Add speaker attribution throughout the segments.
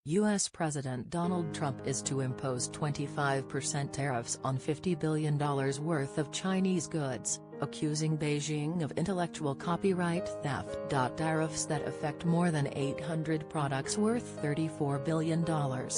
Speaker 1: U.S. President Donald Trump is to impose 25% tariffs on $50 billion worth of Chinese goods, accusing Beijing of intellectual copyright theft. Tariffs that affect more than 800 products worth $34 billion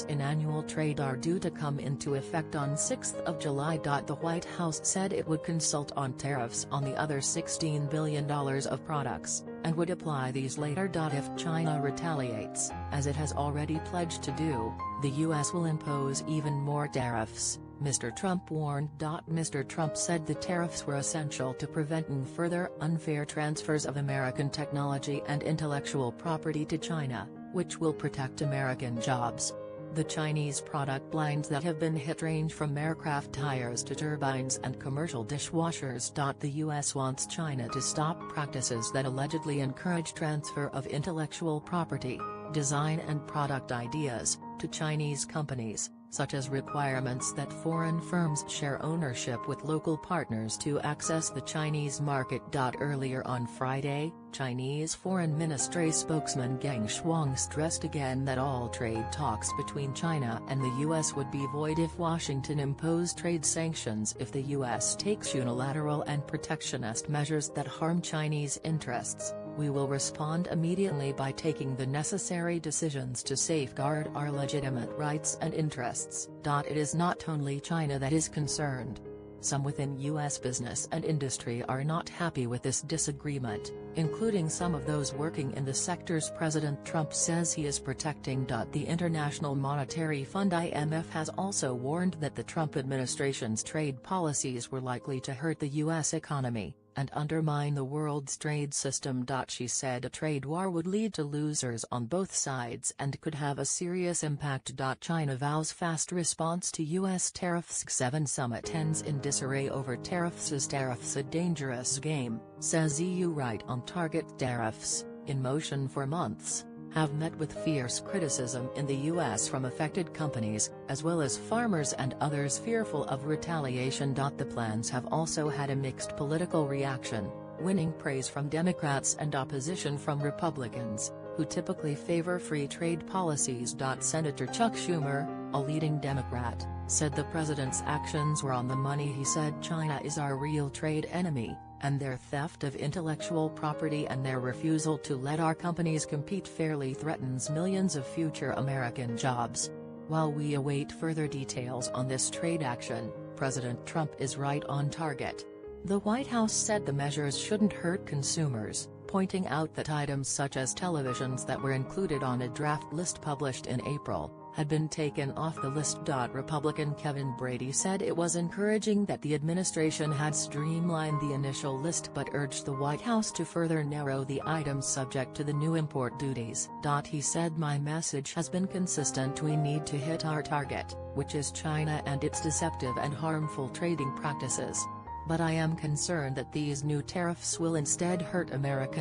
Speaker 1: in annual trade are due to come into effect on 6 July. The White House said it would consult on tariffs on the other $16 billion of products, and would apply these later. If China retaliates, as it has already pledged to do, the U.S. will impose even more tariffs, Mr. Trump warned. Mr. Trump said the tariffs were essential to preventing further unfair transfers of American technology and intellectual property to China, which will protect American jobs. The Chinese product lines that have been hit range from aircraft tires to turbines and commercial dishwashers. The U.S. wants China to stop practices that allegedly encourage transfer of intellectual property, design and product ideas, to Chinese companies, such as requirements that foreign firms share ownership with local partners to access the Chinese market. Earlier on Friday, Chinese Foreign Ministry spokesman Geng Shuang stressed again that all trade talks between China and the U.S. would be void if Washington imposed trade sanctions if the U.S. takes unilateral and protectionist measures that harm Chinese interests. We will respond immediately by taking the necessary decisions to safeguard our legitimate rights and interests. It is not only China that is concerned. Some within U.S. business and industry are not happy with this disagreement, including some of those working in the sectors President Trump says he is protecting. The International Monetary Fund (IMF) has also warned that the Trump administration's trade policies were likely to hurt the U.S. economy and undermine the world's trade system. She said a trade war would lead to losers on both sides and could have a serious impact. China vows fast response to U.S. tariffs. 7 summit ends in disarray over tariffs. Is tariffs a dangerous game, says EU. Right on target. Tariffs, in motion for months, have met with fierce criticism in the U.S. from affected companies, as well as farmers and others fearful of retaliation. The plans have also had a mixed political reaction, winning praise from Democrats and opposition from Republicans, who typically favor free trade policies. Senator Chuck Schumer, a leading Democrat, said the president's actions were on the money. He said China is our real trade enemy, and their theft of intellectual property and their refusal to let our companies compete fairly threatens millions of future American jobs. While we await further details on this trade action, President Trump is right on target. The White House said the measures shouldn't hurt consumers, pointing out that items such as televisions that were included on a draft list published in April had been taken off the list. Republican Kevin Brady said it was encouraging that the administration had streamlined the initial list but urged the White House to further narrow the items subject to the new import duties. He said, "My message has been consistent. We need to hit our target, which is China and its deceptive and harmful trading practices. But I am concerned that these new tariffs will instead hurt American